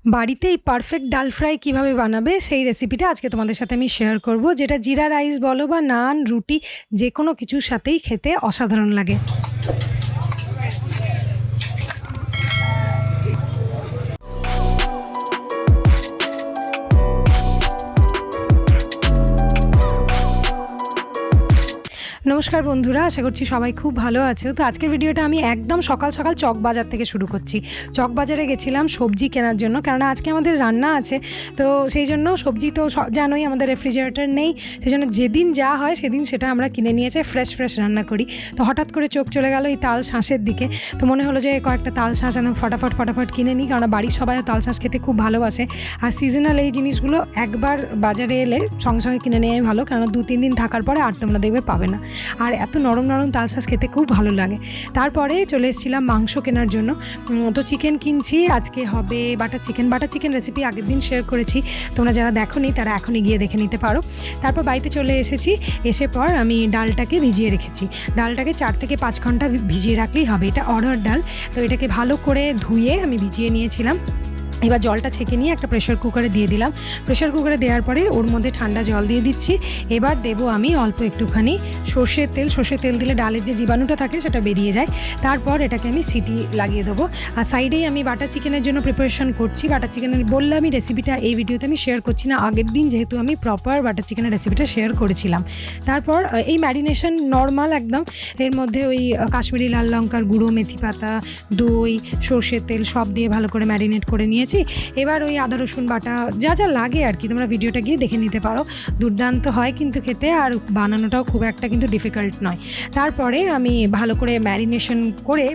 বাড়িতে এই পারফেক্ট ডাল ফ্রাই কীভাবে বানাবে সেই রেসিপিটা আজকে তোমাদের সাথে আমি শেয়ার করব, যেটা জিরা রাইস বলো বা নান, রুটি যে কোনো কিছুর সাথেই খেতে অসাধারণ লাগে। নমস্কার বন্ধুরা, আশা করছি সবাই খুব ভালো আছো। তো আজকের ভিডিওটা আমি একদম সকাল সকাল চক বাজার থেকে শুরু করছি। চক বাজারে গেছিলাম সবজি কেনার জন্য, কেননা আজকে আমাদের রান্না আছে। তো সেই জন্য সবজি তো জানোই আমাদের রেফ্রিজারেটর নেই, সেই জন্য যেদিন যা হয় সেদিন সেটা আমরা কিনে নিয়েছে, ফ্রেশ রান্না করি। তো হঠাৎ করে চোখ চলে গেল এই তাল শাঁসের দিকে। তো মনে হলো যে কয়েকটা তাল শাঁস আমি ফটাফট কিনে নিই, কারণ বাড়ির সবাই তাল শাঁস খেতে খুব ভালোবাসে। আর সিজনাল এই জিনিসগুলো একবার বাজারে এলে সঙ্গে সঙ্গে কিনে নেওয়াই ভালো, কারণ 2-3 দিন থাকার পরে আর তোমরা দেখবে পাবে না। আর এত নরম তাল শাঁস খেতে খুব ভালো লাগে। তারপরে চলে এসেছিলাম মাংস কেনার জন্য। তো চিকেন কিনছি, আজকে হবে বাটার চিকেন রেসিপি আগের দিন শেয়ার করেছি, তোমরা যারা দেখোনি তারা এখনই গিয়ে দেখে নিতে পারো। তারপর বাড়িতে চলে এসেছি, এসে পর আমি ডালটাকে ভিজিয়ে রেখেছি। ডালটাকে 4 থেকে 5 ঘন্টা ভিজিয়ে রাখলেই হবে, এটা অড়হর ডাল। তো এটাকে ভালো করে ধুয়ে আমি ভিজিয়ে নিয়েছিলাম। এবার জলটা ছেঁকে নিয়ে একটা প্রেশার কুকারে দিয়ে দিলাম। প্রেশার কুকারে দেওয়ার পরে ওর মধ্যে ঠান্ডা জল দিয়ে দিচ্ছি। এবার দেবো আমি অল্প একটুখানি সর্ষের তেল দিলে ডালের যে জীবাণুটা থাকে সেটা বেরিয়ে যায়। তারপর এটাকে আমি সিটি লাগিয়ে দেবো। আর সাইডেই আমি বাটার চিকেনের জন্য প্রিপারেশন করছি। বাটার চিকেনের বললে আমি রেসিপিটা এই ভিডিওতে আমি শেয়ার করছি না, আগের দিন যেহেতু আমি প্রপার বাটার চিকেনের রেসিপিটা শেয়ার করেছিলাম। তারপর এই ম্যারিনেশন নর্মাল একদম, এর মধ্যে ওই কাশ্মীরি লাল লঙ্কার গুঁড়ো, মেথি পাতা, দই, সর্ষের তেল সব দিয়ে ভালো করে ম্যারিনেট করে নিয়েছি। এবার ওই আদা রসুন বাটা যা যা লাগে আর কি, তোমরা ভিডিওটা গিয়ে দেখে নিতে পারো। দুর্দান্ত হয় কিন্তু খেতে, আর বানানোটাও খুব একটা কিন্তু ডিফিকাল্ট নয়। তারপরে আমি ভালো করে ম্যারিনেশন করে,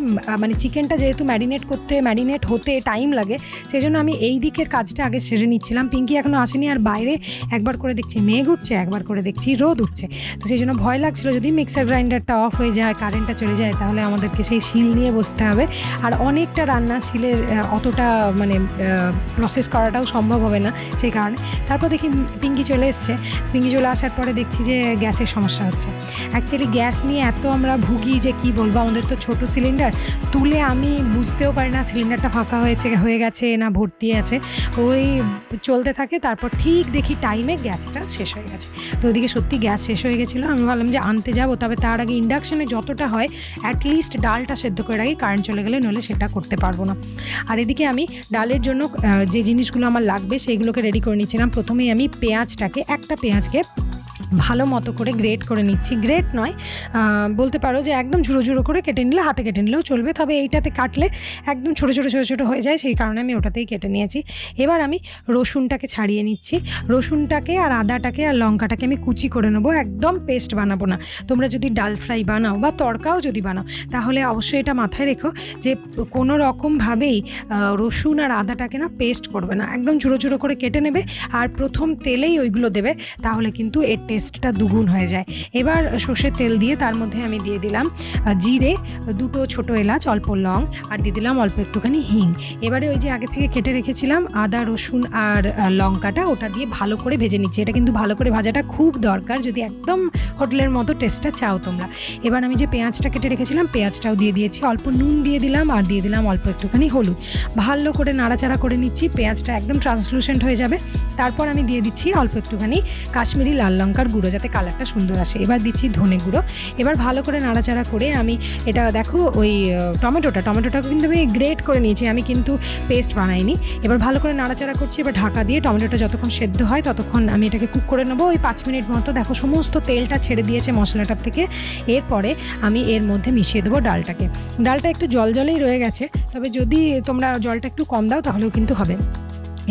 মানে চিকেনটা যেহেতু ম্যারিনেট হতে টাইম লাগে, সেই জন্য আমি এই দিকের কাজটা আগে সেরে নিচ্ছিলাম। পিঙ্কি এখনও আসেনি, আর বাইরে একবার করে দেখছি মেঘ উঠছে, একবার করে দেখছি রোদ উঠছে। তো সেই জন্য ভয় লাগছিল যদি মিক্সার গ্রাইন্ডারটা অফ হয়ে যায়, কারেন্টটা চলে যায়, তাহলে আমাদেরকে সেই শিল নিয়ে বসতে হবে। আর অনেকটা রান্না শিলের অতটা মানে প্রসেস করাটাও সম্ভব হবে না, সেই কারণে। তারপর দেখি পিঙ্কি চলে আসার পরে দেখছি যে গ্যাসের সমস্যা হচ্ছে। অ্যাকচুয়ালি গ্যাস নিয়ে এত আমরা ভুগি যে কি বলবো, আমাদের তো ছোট সিলিন্ডার, তুলে আমি বুঝতেও পারি না সিলিন্ডারটা ফাঁকা হয়ে গেছে না ভর্তি আছে। ওই চলতে থাকে, তারপর ঠিক দেখি টাইমে গ্যাসটা শেষ হয়ে গেছে। তো ওইদিকে সত্যি গ্যাস শেষ হয়ে গেছিলো। আমি ভাবলাম যে আনতে যাবো, তবে তার আগে ইন্ডাকশানে যতটা হয় অ্যাটলিস্ট ডালটা সেদ্ধ করে রাখি, কারেন্ট চলে গেলে নইলে সেটা করতে পারবো না। আর এদিকে আমি ডালের জন্য যে জিনিসগুলো আমার লাগবে সেইগুলোকে রেডি করে নিচ্ছিলাম। প্রথমেই আমি একটা পেঁয়াজকে ভালো মতো করে গ্রেট করে নিচ্ছি। গ্রেট নয়, বলতে পারো যে একদম ঝুড়ো করে কেটে নিলে, হাতে কেটে নিলেও চলবে, তবে এইটাতে কাটলে একদম ছোটো হয়ে যায়, সেই কারণে আমি ওটাতেই কেটে নিয়েছি। এবার আমি রসুনটাকে ছাড়িয়ে নিচ্ছি। রসুনটাকে আর আদাটাকে আর লঙ্কাটাকে আমি কুচি করে নেবো, একদম পেস্ট বানাবো না। তোমরা যদি ডাল ফ্রাই বানাও বা তড়কাও যদি বানাও, তাহলে অবশ্যই এটা মাথায় রেখো যে কোনো রকমভাবেই রসুন আর আদাটাকে না পেস্ট করবে না, একদম ঝুড়ো করে কেটে নেবে। আর প্রথম তেলেই ওইগুলো দেবে, তাহলে কিন্তু এর টেস্টটা দুগুণ হয়ে যায়। এবার সর্ষের তেল দিয়ে তার মধ্যে আমি দিয়ে দিলাম জিরে, 2 ছোটো এলাচ, অল্প লং, আর দিয়ে দিলাম অল্প একটুখানি হিং। এবারে ওই যে আগে থেকে কেটে রেখেছিলাম আদা রসুন আর লঙ্কাটা, ওটা দিয়ে ভালো করে ভেজে নিচ্ছি। এটা কিন্তু ভালো করে ভাজাটা খুব দরকার যদি একদম হোটেলের মতো টেস্টটা চাও তোমরা। এবার আমি যে পেঁয়াজটা কেটে রেখেছিলাম পেঁয়াজটাও দিয়ে দিয়েছি, অল্প নুন দিয়ে দিলাম, আর দিয়ে দিলাম অল্প একটুখানি হলুদ। ভালো করে নাড়াচাড়া করে নিচ্ছি, পেঁয়াজটা একদম ট্রান্সলুসেন্ট হয়ে যাবে। তারপর আমি দিয়ে দিচ্ছি অল্প একটুখানি কাশ্মীরি লাল লঙ্কার গুঁড়ো, যাতে কালারটা সুন্দর আসে। এবার দিচ্ছি ধনে গুঁড়ো। এবার ভালো করে নাড়াচাড়া করে আমি এটা দেখো ওই টমেটোটাকে কিন্তু আমি গ্রেট করে নিয়েছি, আমি কিন্তু পেস্ট বানাইনি। এবার ভালো করে নাড়াচাড়া করছি। এবার ঢাকা দিয়ে টমেটোটা যতক্ষণ সেদ্ধ হয় ততক্ষণ আমি এটাকে কুক করে নেবো, ওই 5 মিনিট মতো। দেখো সমস্ত তেলটা ছেড়ে দিয়েছে মশলাটার থেকে। এরপরে আমি এর মধ্যে মিশিয়ে দেবো ডালটা একটু জলেই রয়ে গেছে, তবে যদি তোমরা জলটা একটু কম দাও তাহলেও কিন্তু হবে।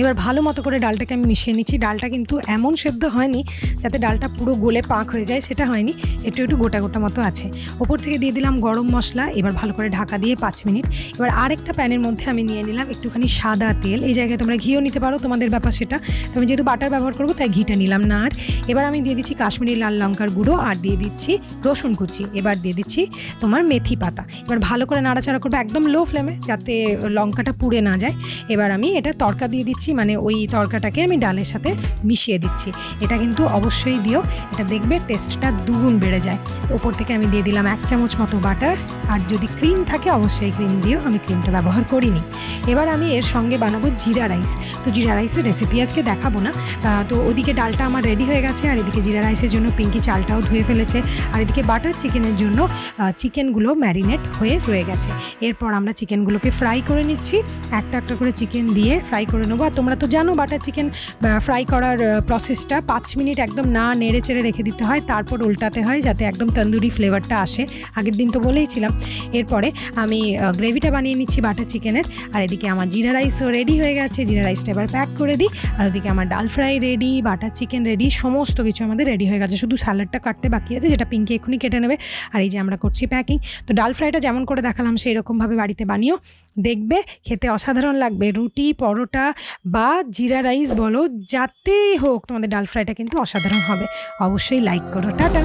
এবার ভালো মতো করে ডালটাকে আমি মিশিয়ে নিচ্ছি। ডালটা কিন্তু এমন সেদ্ধ হয়নি যাতে ডালটা পুরো গলে পাক হয়ে যায়, সেটা হয়নি, একটু গোটা মতো আছে। ওপর থেকে দিয়ে দিলাম গরম মশলা। এবার ভালো করে ঢাকা দিয়ে 5 মিনিট। এবার আরেকটা প্যানের মধ্যে আমি নিয়ে নিলাম একটুখানি সাদা তেল, এই জায়গায় তোমরা ঘিও নিতে পারো, তোমাদের ব্যাপার সেটা। তবে যেহেতু বাটার ব্যবহার করবো তাই ঘিটা নিলাম না। আর এবার আমি দিয়ে দিচ্ছি কাশ্মীরি লাল লঙ্কার গুঁড়ো, আর দিয়ে দিচ্ছি রসুন কুচি, এবার দিয়ে দিচ্ছি তোমার মেথি পাতা। এবার ভালো করে নাড়াচাড়া করবো একদম লো ফ্লেমে, যাতে লঙ্কাটা পুড়ে না যায়। এবার আমি এটা তড়কা দিয়ে দিচ্ছি দিচ্ছি, মানে ওই তড়কাটাকে আমি ডালের সাথে মিশিয়ে দিচ্ছি। এটা কিন্তু অবশ্যই দিও, এটা দেখবে টেস্টটা দুগুণ বেড়ে যায়। তো ওপর থেকে আমি দিয়ে দিলাম 1 চামচ মতো বাটার, আর যদি ক্রিম থাকে অবশ্যই ক্রিম দিও, আমি ক্রিমটা ব্যবহার করিনি। এবার আমি এর সঙ্গে বানাবো জিরা রাইস। তো জিরা রাইসের রেসিপি আজকে দেখাবো না। তো ওদিকে ডালটা আমার রেডি হয়ে গেছে, আর এদিকে জিরা রাইসের জন্য পিঙ্কি চালটাও ধুয়ে ফেলেছে, আর এদিকে বাটার চিকেনের জন্য চিকেনগুলো ম্যারিনেট হয়ে রয়ে গেছে। এরপর আমরা চিকেনগুলোকে ফ্রাই করে নিচ্ছি, একটা একটা করে চিকেন দিয়ে ফ্রাই করে নেবো। আর তোমরা তো জানো বাটার চিকেন ফ্রাই করার প্রসেসটা 5 মিনিট একদম না নেড়ে চেড়ে রেখে দিতে হয়, তারপর উল্টাতে হয় যাতে একদম তন্দুরি ফ্লেভারটা আসে। আগের দিন তো বলেইছিলাম। এরপরে আমি গ্রেভিটা বানিয়ে নিচ্ছি বাটার চিকেনের, আর এদিকে আমার জিরা রাইসও রেডি হয়ে গেছে। জিরা রাইসটা এবার প্যাক করে দিই, আর ওদিকে আমার ডাল fry ready, butter chicken ready, সমস্ত কিছু আমাদের রেডি হয়ে গেছে। শুধু স্যালাডটা কাটতে বাকি আছে, যেটা পিঙ্কি এক্ষুনি কেটে নেবে। আর এই যে আমরা করছি প্যাকিং। তো ডাল ফ্রাইটা যেমন করে দেখালাম সেই রকমভাবে বাড়িতে বানিও, দেখবে খেতে অসাধারণ লাগবে। রুটি, পরোটা বা জিরা রাইস বলো, যাতেই হোক তোমাদের ডাল ফ্রাইটা কিন্তু অসাধারণ হবে। অবশ্যই লাইক করো। টাটা।